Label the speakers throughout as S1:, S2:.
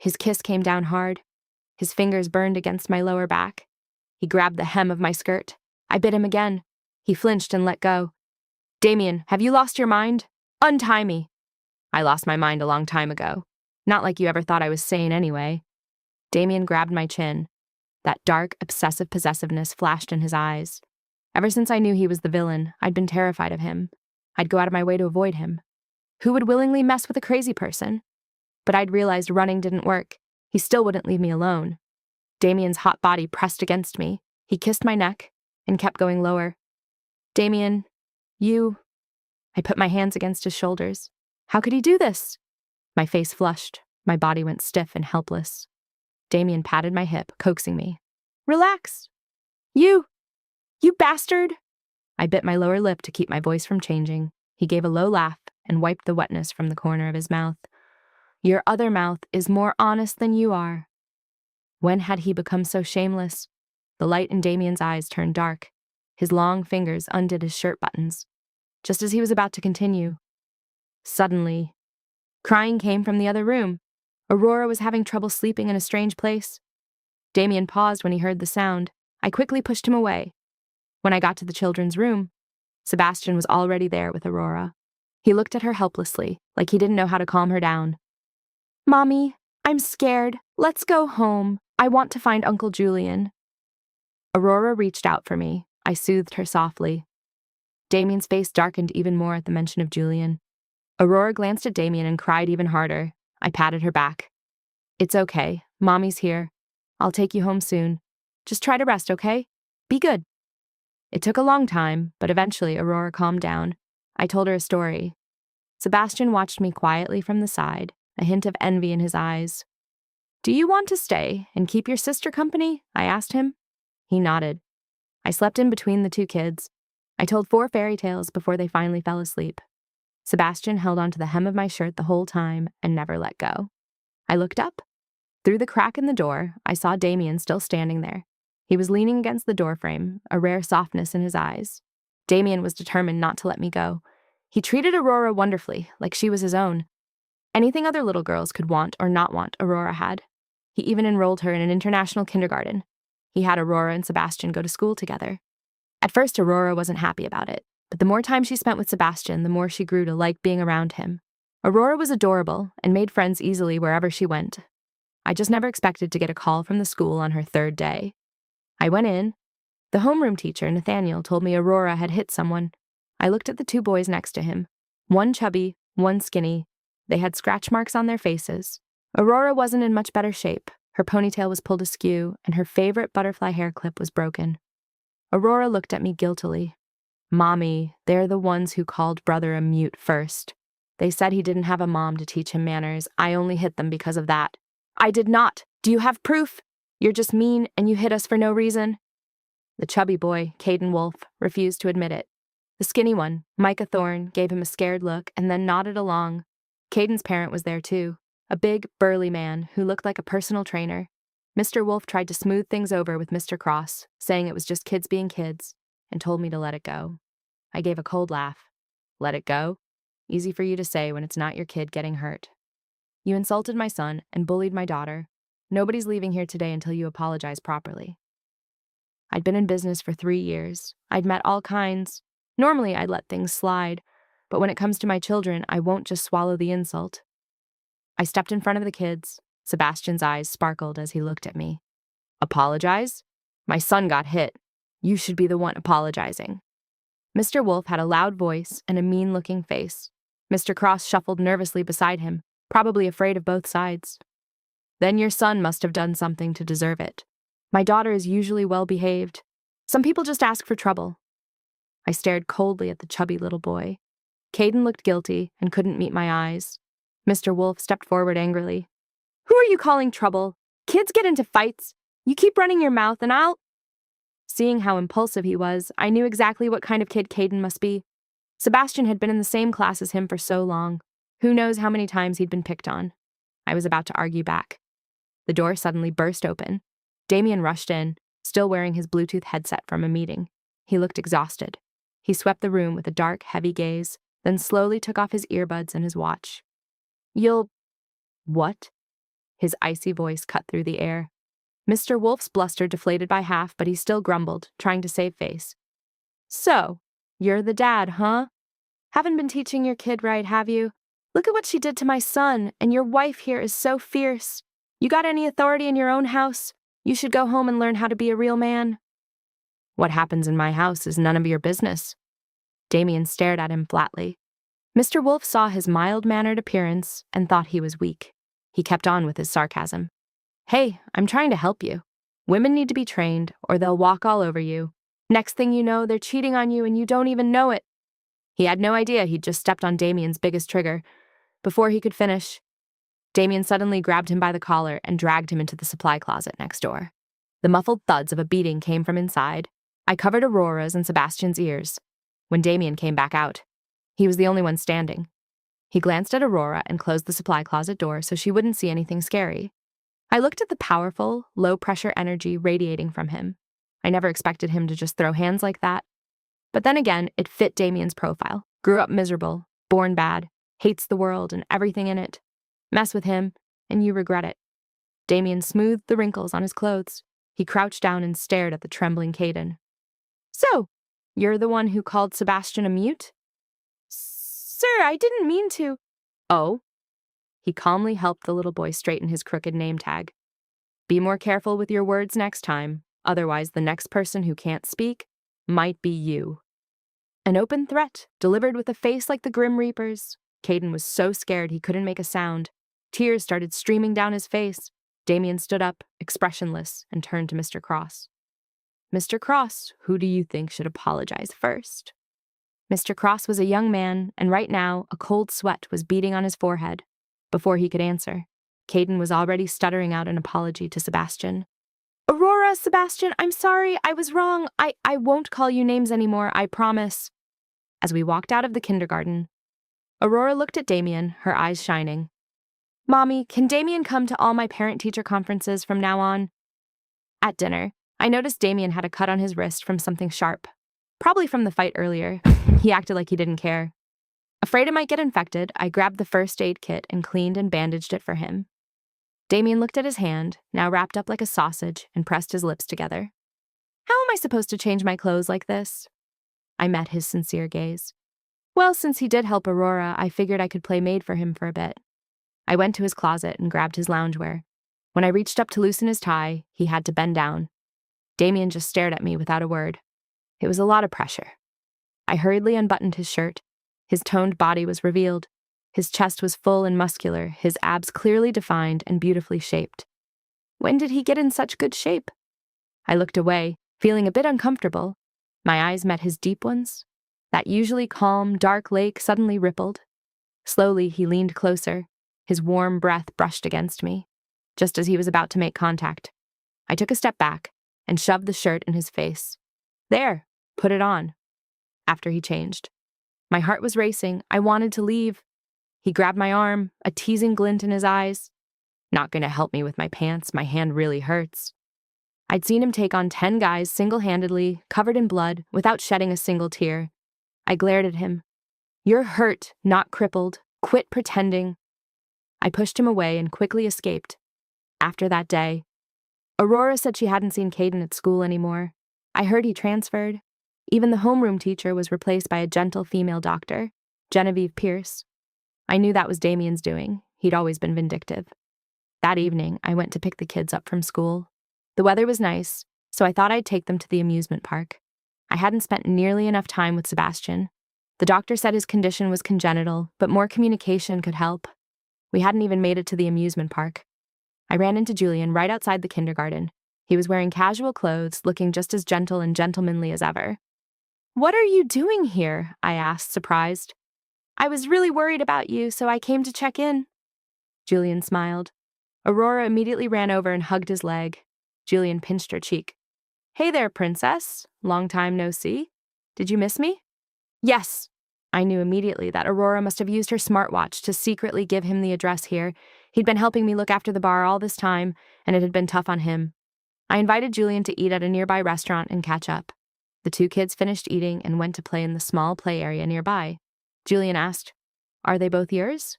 S1: His kiss came down hard. His fingers burned against my lower back. He grabbed the hem of my skirt. I bit him again. He flinched and let go. "Damian, have you lost your mind? Untie me." "I lost my mind a long time ago. Not like you ever thought I was sane anyway." Damian grabbed my chin. That dark, obsessive possessiveness flashed in his eyes. Ever since I knew he was the villain, I'd been terrified of him. I'd go out of my way to avoid him. Who would willingly mess with a crazy person? But I'd realized running didn't work. He still wouldn't leave me alone. Damian's hot body pressed against me. He kissed my neck and kept going lower. "Damian, you..." I put my hands against his shoulders. How could he do this? My face flushed. My body went stiff and helpless. Damian patted my hip, coaxing me. "Relax. You bastard." I bit my lower lip to keep my voice from changing. He gave a low laugh and wiped the wetness from the corner of his mouth. "Your other mouth is more honest than you are." When had he become so shameless? The light in Damian's eyes turned dark. His long fingers undid his shirt buttons. Just as he was about to continue, suddenly, crying came from the other room. Aurora was having trouble sleeping in a strange place. Damian paused when he heard the sound. I quickly pushed him away. When I got to the children's room, Sebastian was already there with Aurora. He looked at her helplessly, like he didn't know how to calm her down. "Mommy, I'm scared. Let's go home. I want to find Uncle Julian." Aurora reached out for me. I soothed her softly. Damian's face darkened even more at the mention of Julian. Aurora glanced at Damian and cried even harder. I patted her back. "It's okay. Mommy's here. I'll take you home soon. Just try to rest, okay? Be good." It took a long time, but eventually Aurora calmed down. I told her a story. Sebastian watched me quietly from the side, a hint of envy in his eyes. "Do you want to stay and keep your sister company?" I asked him. He nodded. I slept in between the two kids. I told 4 fairy tales before they finally fell asleep. Sebastian held onto the hem of my shirt the whole time and never let go. I looked up. Through the crack in the door, I saw Damian still standing there. He was leaning against the doorframe, a rare softness in his eyes. Damian was determined not to let me go. He treated Aurora wonderfully, like she was his own. Anything other little girls could want or not want, Aurora had. He even enrolled her in an international kindergarten. He had Aurora and Sebastian go to school together. At first, Aurora wasn't happy about it, but the more time she spent with Sebastian, the more she grew to like being around him. Aurora was adorable and made friends easily wherever she went. I just never expected to get a call from the school on her 3rd day. I went in. The homeroom teacher, Nathaniel, told me Aurora had hit someone. I looked at the 2 boys next to him. One chubby, one skinny. They had scratch marks on their faces. Aurora wasn't in much better shape. Her ponytail was pulled askew, and her favorite butterfly hair clip was broken. Aurora looked at me guiltily. "Mommy, they're the ones who called brother a mute first. They said he didn't have a mom to teach him manners. I only hit them because of that." "I did not. Do you have proof? You're just mean and you hit us for no reason." The chubby boy, Caden Wolf, refused to admit it. The skinny one, Micah Thorne, gave him a scared look and then nodded along. Caden's parent was there too, a big, burly man who looked like a personal trainer. Mr. Wolf tried to smooth things over with Mr. Cross, saying it was just kids being kids, and told me to let it go. I gave a cold laugh. Let it go? Easy for you to say when it's not your kid getting hurt. You insulted my son and bullied my daughter. Nobody's leaving here today until you apologize properly. I'd been in business for 3 years. I'd met all kinds. Normally, I'd let things slide, but when it comes to my children, I won't just swallow the insult. I stepped in front of the kids. Sebastian's eyes sparkled as he looked at me. "Apologize? My son got hit. You should be the one apologizing." Mr. Wolf had a loud voice and a mean-looking face. Mr. Cross shuffled nervously beside him, probably afraid of both sides. "Then your son must have done something to deserve it. My daughter is usually well-behaved. Some people just ask for trouble." I stared coldly at the chubby little boy. Caden looked guilty and couldn't meet my eyes. Mr. Wolf stepped forward angrily. "Who are you calling trouble? Kids get into fights. You keep running your mouth and I'll..." Seeing how impulsive he was, I knew exactly what kind of kid Caden must be. Sebastian had been in the same class as him for so long. Who knows how many times he'd been picked on. I was about to argue back. The door suddenly burst open. Damian rushed in, still wearing his Bluetooth headset from a meeting. He looked exhausted. He swept the room with a dark, heavy gaze, then slowly took off his earbuds and his watch. "You'll..." "What?" His icy voice cut through the air. Mr. Wolf's bluster deflated by half, but he still grumbled, trying to save face. So, you're the dad, huh? Haven't been teaching your kid right, have you? Look at what she did to my son, and your wife here is so fierce. You got any authority in your own house? You should go home and learn how to be a real man. What happens in my house is none of your business. Damian stared at him flatly. Mr. Wolf saw his mild-mannered appearance and thought he was weak. He kept on with his sarcasm. Hey, I'm trying to help you. Women need to be trained, or they'll walk all over you. Next thing you know, they're cheating on you and you don't even know it. He had no idea he'd just stepped on Damian's biggest trigger. Before he could finish, Damian suddenly grabbed him by the collar and dragged him into the supply closet next door. The muffled thuds of a beating came from inside. I covered Aurora's and Sebastian's ears. When Damian came back out, he was the only one standing. He glanced at Aurora and closed the supply closet door so she wouldn't see anything scary. I looked at the powerful, low-pressure energy radiating from him. I never expected him to just throw hands like that. But then again, it fit Damian's profile. Grew up miserable, born bad, hates the world and everything in it. Mess with him, and you regret it. Damian smoothed the wrinkles on his clothes. He crouched down and stared at the trembling Caden. So, you're the one who called Sebastian a mute? Sir, I didn't mean to. Oh? He calmly helped the little boy straighten his crooked name tag. Be more careful with your words next time, otherwise the next person who can't speak might be you. An open threat, delivered with a face like the Grim Reaper's. Caden was so scared he couldn't make a sound. Tears started streaming down his face. Damian stood up, expressionless, and turned to Mr. Cross. Mr. Cross, who do you think should apologize first? Mr. Cross was a young man, and right now, a cold sweat was beating on his forehead. Before he could answer, Caden was already stuttering out an apology to Sebastian. Aurora, Sebastian, I'm sorry, I was wrong. I won't call you names anymore, I promise. As we walked out of the kindergarten, Aurora looked at Damian, her eyes shining. Mommy, can Damian come to all my parent-teacher conferences from now on? At dinner, I noticed Damian had a cut on his wrist from something sharp. Probably from the fight earlier. He acted like he didn't care. Afraid it might get infected, I grabbed the first aid kit and cleaned and bandaged it for him. Damian looked at his hand, now wrapped up like a sausage, and pressed his lips together. How am I supposed to change my clothes like this? I met his sincere gaze. Well, since he did help Aurora, I figured I could play maid for him for a bit. I went to his closet and grabbed his loungewear. When I reached up to loosen his tie, he had to bend down. Damian just stared at me without a word. It was a lot of pressure. I hurriedly unbuttoned his shirt. His toned body was revealed. His chest was full and muscular, his abs clearly defined and beautifully shaped. When did he get in such good shape? I looked away, feeling a bit uncomfortable. My eyes met his deep ones. That usually calm, dark lake suddenly rippled. Slowly, he leaned closer. His warm breath brushed against me. Just as he was about to make contact, I took a step back and shoved the shirt in his face. There, put it on. After he changed. My heart was racing. I wanted to leave. He grabbed my arm, a teasing glint in his eyes. Not going to help me with my pants, my hand really hurts. I'd seen him take on 10 guys single-handedly, covered in blood, without shedding a single tear. I glared at him. You're hurt, not crippled. Quit pretending. I pushed him away and quickly escaped. After that day, Aurora said she hadn't seen Caden at school anymore. I heard he transferred. Even the homeroom teacher was replaced by a gentle female doctor, Genevieve Pierce. I knew that was Damian's doing. He'd always been vindictive. That evening, I went to pick the kids up from school. The weather was nice, so I thought I'd take them to the amusement park. I hadn't spent nearly enough time with Sebastian. The doctor said his condition was congenital, but more communication could help. We hadn't even made it to the amusement park. I ran into Julian right outside the kindergarten. He was wearing casual clothes, looking just as gentle and gentlemanly as ever. What are you doing here? I asked, surprised. I was really worried about you, so I came to check in. Julian smiled. Aurora immediately ran over and hugged his leg. Julian pinched her cheek. Hey there, princess. Long time no see. Did you miss me? Yes. I knew immediately that Aurora must have used her smartwatch to secretly give him the address here. He'd been helping me look after the bar all this time, and it had been tough on him. I invited Julian to eat at a nearby restaurant and catch up. The two kids finished eating and went to play in the small play area nearby. Julian asked, Are they both yours?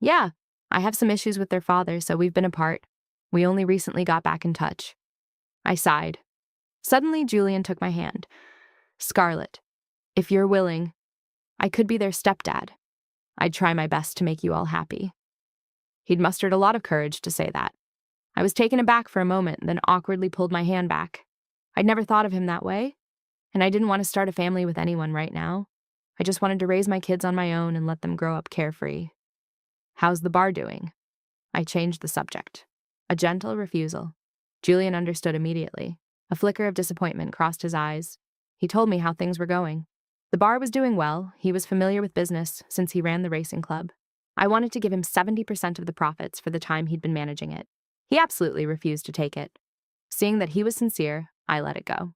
S1: Yeah. I have some issues with their father, so we've been apart. We only recently got back in touch. I sighed. Suddenly, Julian took my hand. Scarlett, if you're willing, I could be their stepdad. I'd try my best to make you all happy. He'd mustered a lot of courage to say that. I was taken aback for a moment, then awkwardly pulled my hand back. I'd never thought of him that way, and I didn't want to start a family with anyone right now. I just wanted to raise my kids on my own and let them grow up carefree. How's the bar doing? I changed the subject. A gentle refusal. Julian understood immediately. A flicker of disappointment crossed his eyes. He told me how things were going. The bar was doing well. He was familiar with business since he ran the racing club. I wanted to give him 70% of the profits for the time he'd been managing it. He absolutely refused to take it. Seeing that he was sincere, I let it go.